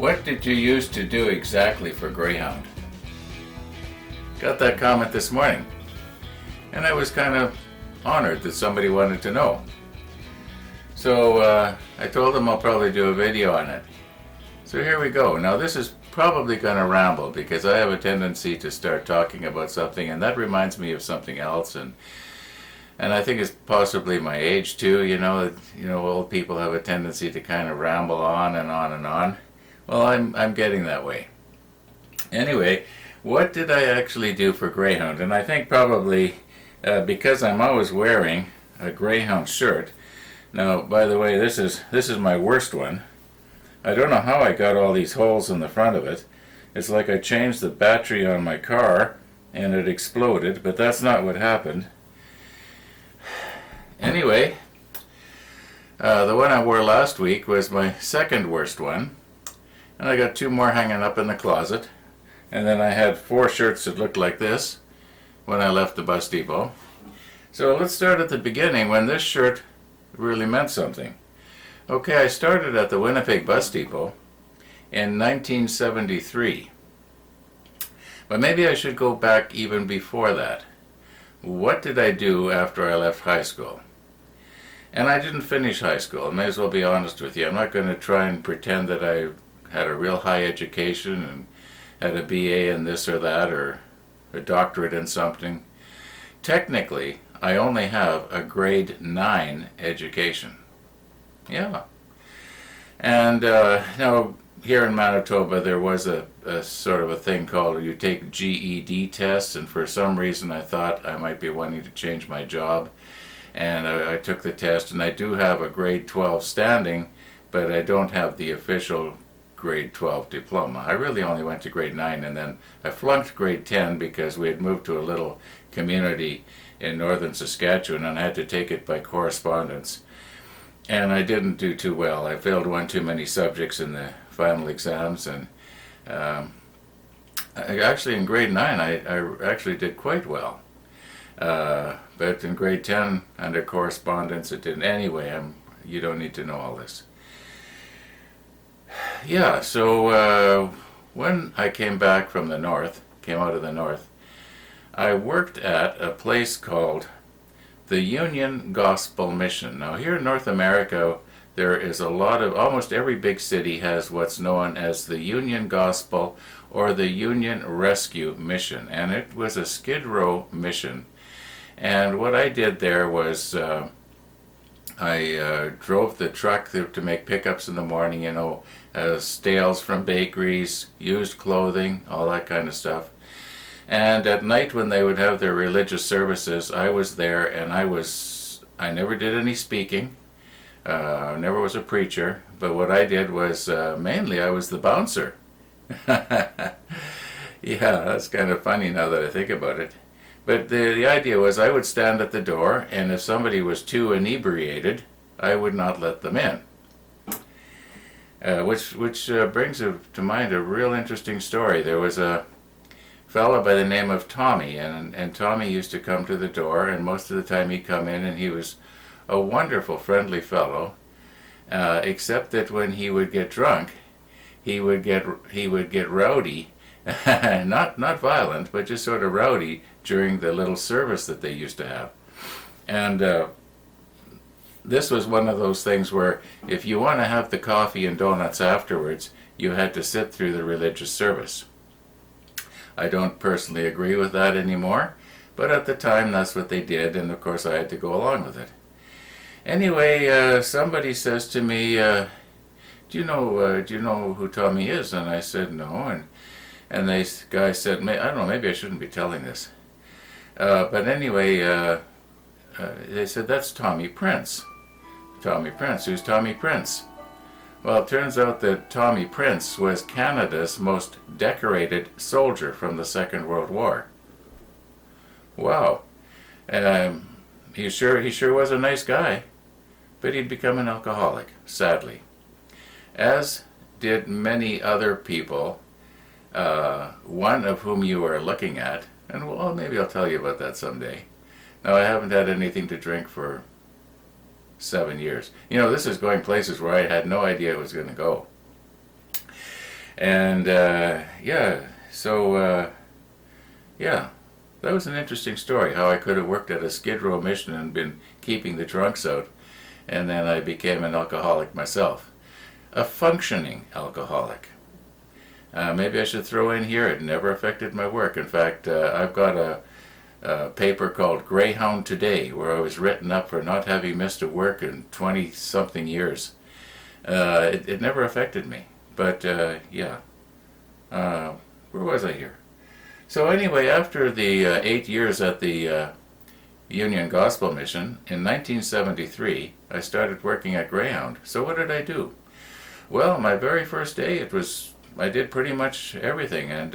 What did you used to do exactly for Greyhound? Got that comment this morning, and I was kind of honored that somebody wanted to know. So I told them I'll probably do a video on it. So here we go. Now this is probably going to ramble because I have a tendency to start talking about something, and that reminds me of something else, and I think it's possibly my age too. You know, old people have a tendency to kind of ramble on and on and on. Well, I'm getting that way. Anyway, what did I actually do for Greyhound? And I think probably because I'm always wearing a Greyhound shirt. Now, by the way, this is my worst one. I don't know how I got all these holes in the front of it. It's like I changed the battery on my car and it exploded, but that's not what happened. Anyway, the one I wore last week was my second worst one. And I got two more hanging up in the closet. And then I had 4 shirts that looked like this when I left the bus depot. So let's start at the beginning when this shirt really meant something. Okay, I started at the Winnipeg bus depot in 1973. But maybe I should go back even before that. What did I do after I left high school? And I didn't finish high school. I may as well be honest with you. I'm not going to try and pretend that I had a real high education and had a BA in this or that or a doctorate in something. Technically, I only have a grade 9 education. Yeah. And now here in Manitoba there was a sort of a thing called you take GED tests, and for some reason I thought I might be wanting to change my job, and I took the test, and I do have a grade 12 standing, but I don't have the official grade 12 diploma. I really only went to grade 9, and then I flunked grade 10 because we had moved to a little community in northern Saskatchewan and I had to take it by correspondence. And I didn't do too well. I failed one too many subjects in the final exams, and actually in grade 9 I actually did quite well. But in grade 10 under correspondence it didn't. Anyway, you don't need to know all this. Yeah, so when I came back from the north, came out of the north, I worked at a place called the Union Gospel Mission. Now here in North America, there is a lot of, almost every big city has what's known as the Union Gospel or the Union Rescue Mission, and it was a Skid Row mission. And what I did there was I drove the truck to make pickups in the morning, stales from bakeries, used clothing, all that kind of stuff. And at night when they would have their religious services, I was there, and I never did any speaking. I never was a preacher, but what I did was mainly I was the bouncer. Yeah, that's kind of funny now that I think about it. But the idea was I would stand at the door, and if somebody was too inebriated, I would not let them in. Which brings to mind a real interesting story. There was a fellow by the name of Tommy, and Tommy used to come to the door, and most of the time he'd come in, and he was a wonderful, friendly fellow, except that when he would get drunk, he would get rowdy, not violent, but just sort of rowdy during the little service that they used to have. And this was one of those things where if you want to have the coffee and donuts afterwards, you had to sit through the religious service. I don't personally agree with that anymore, but at the time that's what they did, and of course I had to go along with it. Anyway, somebody says to me, do you know who Tommy is? And I said no, and the guy said, I don't know, maybe I shouldn't be telling this. But anyway, they said, that's Tommy Prince. Tommy Prince, who's Tommy Prince? Well, it turns out that Tommy Prince was Canada's most decorated soldier from the Second World War. Wow. He sure was a nice guy, but he'd become an alcoholic, sadly. As did many other people, one of whom you are looking at, and well, maybe I'll tell you about that someday. Now, I haven't had anything to drink for 7 years. This is going places where I had no idea it was going to go. And yeah, that was an interesting story. How I could have worked at a Skid Row mission and been keeping the drunks out, and then I became an alcoholic myself, a functioning alcoholic. Maybe I should throw in here, it never affected my work. In fact, I've got a paper called Greyhound Today, where I was written up for not having missed a work in 20-something years. It never affected me. But, where was I here? So anyway, after the 8 years at the Union Gospel Mission, in 1973, I started working at Greyhound. So what did I do? Well, my very first day, I did pretty much everything, and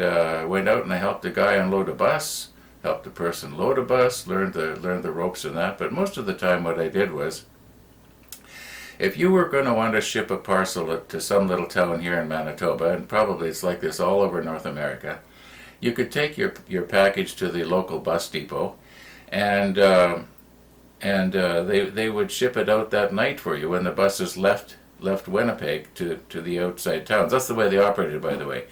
went out and I helped a guy unload a bus, helped a person load a bus, learned the ropes and that. But most of the time, what I did was, if you were going to want to ship a parcel to some little town here in Manitoba, and probably it's like this all over North America, you could take your package to the local bus depot, and they would ship it out that night for you when the buses left Winnipeg to the outside towns. That's the way they operated, by the way.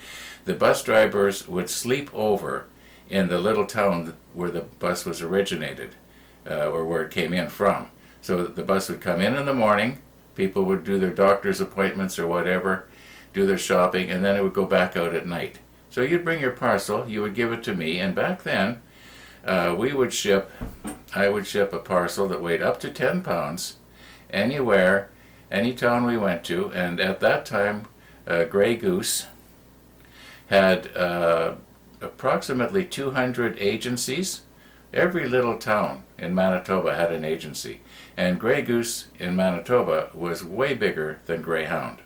The bus drivers would sleep over in the little town where the bus was originated, or where it came in from. So the bus would come in the morning, people would do their doctor's appointments or whatever, do their shopping, and then it would go back out at night. So you'd bring your parcel, you would give it to me, and back then I would ship a parcel that weighed up to 10 pounds anywhere, any town we went to. And at that time, Grey Goose had approximately 200 agencies. Every little town in Manitoba had an agency, and Grey Goose in Manitoba was way bigger than Greyhound.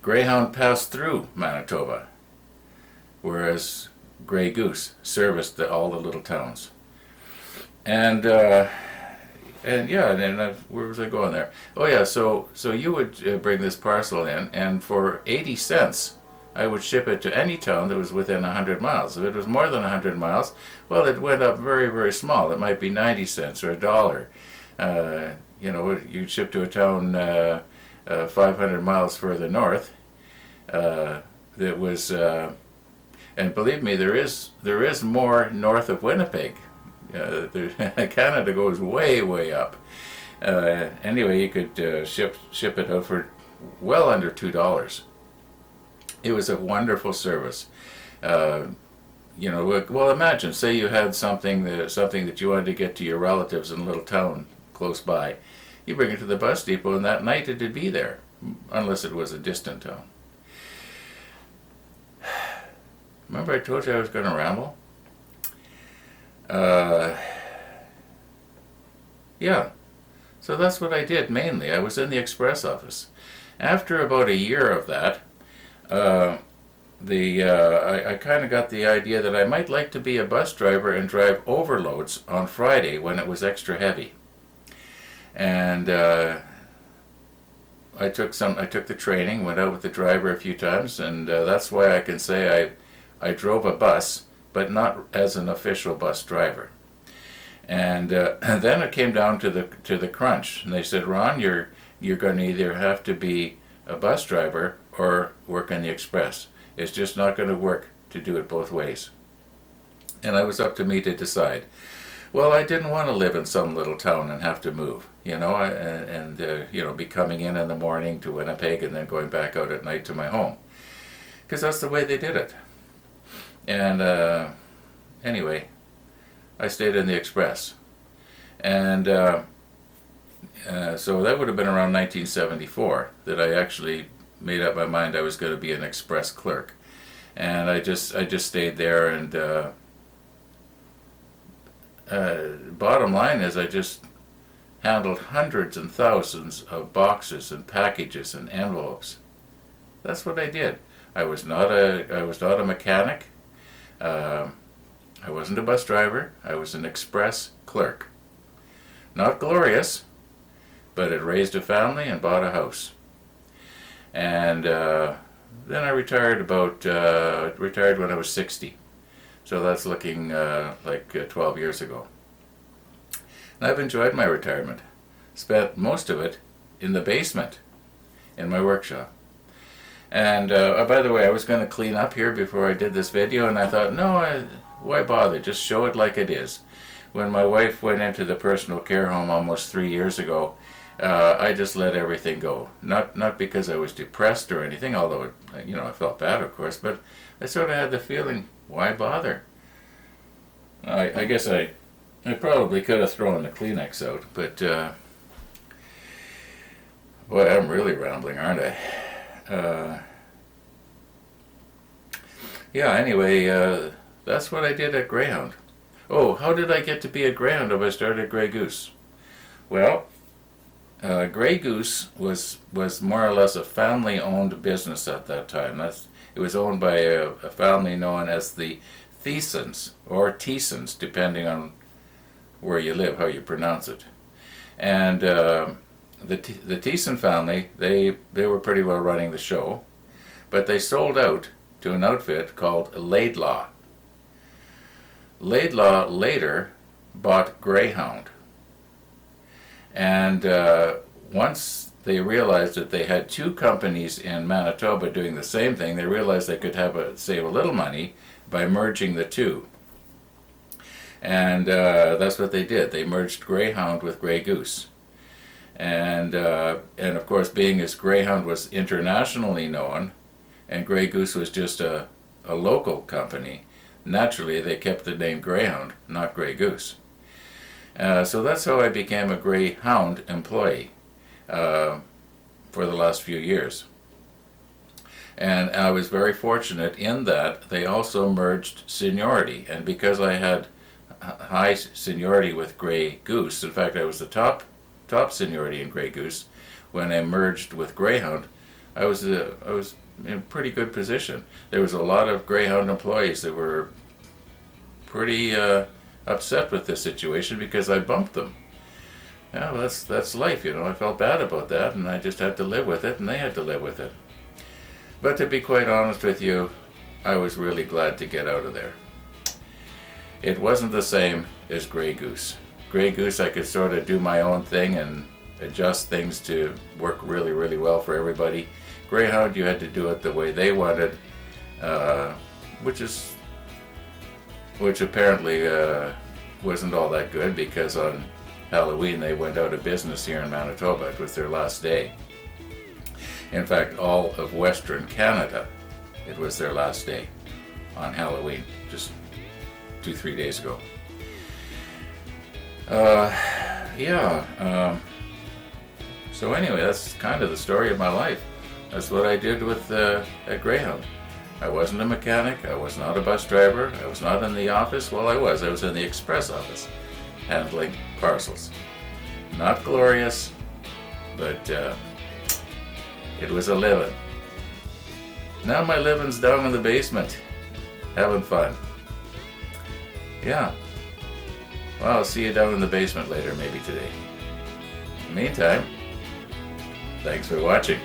Greyhound passed through Manitoba, whereas Grey Goose serviced all the little towns. And where was I going there? Oh yeah, so you would bring this parcel in, and for 80 cents, I would ship it to any town that was within 100 miles. If it was more than 100 miles, well, it went up very, very small. It might be 90 cents or $1. You'd ship to a town 500 miles further north. That was, and believe me, there is more north of Winnipeg. Canada goes way, way up. Anyway, you could ship it out for well under $2. It was a wonderful service. Well, imagine, say you had something that you wanted to get to your relatives in a little town close by. You bring it to the bus depot, and that night it'd be there, unless it was a distant town. Remember I told you I was going to ramble? Yeah. So that's what I did mainly. I was in the express office. After about a year of that, I kind of got the idea that I might like to be a bus driver and drive overloads on Friday when it was extra heavy. And I took the training, went out with the driver a few times, and that's why I can say I drove a bus, but not as an official bus driver. And then it came down to the crunch, and they said, Ron, you're going to either have to be a bus driver or work in the express. It's just not going to work to do it both ways. And it was up to me to decide. Well, I didn't want to live in some little town and have to move, be coming in the morning to Winnipeg and then going back out at night to my home, because that's the way they did it. And anyway, I stayed in the express, and so that would have been around 1974 that I actually made up my mind I was going to be an express clerk, and I just stayed there. And bottom line is, I just handled hundreds and thousands of boxes and packages and envelopes. That's what I did. I was not a mechanic. I wasn't a bus driver. I was an express clerk. Not glorious, but it raised a family and bought a house. And then I retired retired when I was 60. So that's looking like 12 years ago. And I've enjoyed my retirement. Spent most of it in the basement in my workshop. And by the way, I was going to clean up here before I did this video, and I thought, no, why bother? Just show it like it is. When my wife went into the personal care home almost 3 years ago, I just let everything go. Not because I was depressed or anything, although I felt bad, of course, but I sort of had the feeling, why bother? I guess I probably could have thrown the Kleenex out, but boy, I'm really rambling, aren't I? Yeah, anyway, that's what I did at Greyhound. Oh, how did I get to be a Greyhound if I started Grey Goose? Well, Grey Goose was more or less a family-owned business at that time. It was owned by a family known as the Thiessens, or Thiessens, depending on where you live, how you pronounce it. And the Thiessen family, they were pretty well running the show, but they sold out to an outfit called Laidlaw. Laidlaw later bought Greyhound. And once they realized that they had two companies in Manitoba doing the same thing, they realized they could save a little money by merging the two. And that's what they did. They merged Greyhound with Grey Goose. And of course, being as Greyhound was internationally known, and Grey Goose was just a local company, naturally they kept the name Greyhound, not Grey Goose. So that's how I became a Greyhound employee for the last few years. And I was very fortunate in that they also merged seniority, and because I had high seniority with Grey Goose, in fact I was the top seniority in Grey Goose, when I merged with Greyhound, I was in a pretty good position. There was a lot of Greyhound employees that were pretty upset with this situation because I bumped them. Yeah, well, that's life, I felt bad about that, and I just had to live with it, and they had to live with it. But to be quite honest with you, I was really glad to get out of there. It wasn't the same as Grey Goose. Grey Goose, I could sort of do my own thing and adjust things to work really, really well for everybody. Greyhound, you had to do it the way they wanted, which apparently wasn't all that good, because on Halloween they went out of business here in Manitoba. It was their last day. In fact, all of Western Canada, it was their last day on Halloween, just 2-3 days ago. So anyway, that's kind of the story of my life. That's what I did at Greyhound. I wasn't a mechanic, I was not a bus driver, I was not in the office. Well, I was in the express office, handling parcels. Not glorious, but it was a living. Now my living's down in the basement, having fun. Yeah. Well, I'll see you down in the basement later, maybe today. In the meantime, thanks for watching.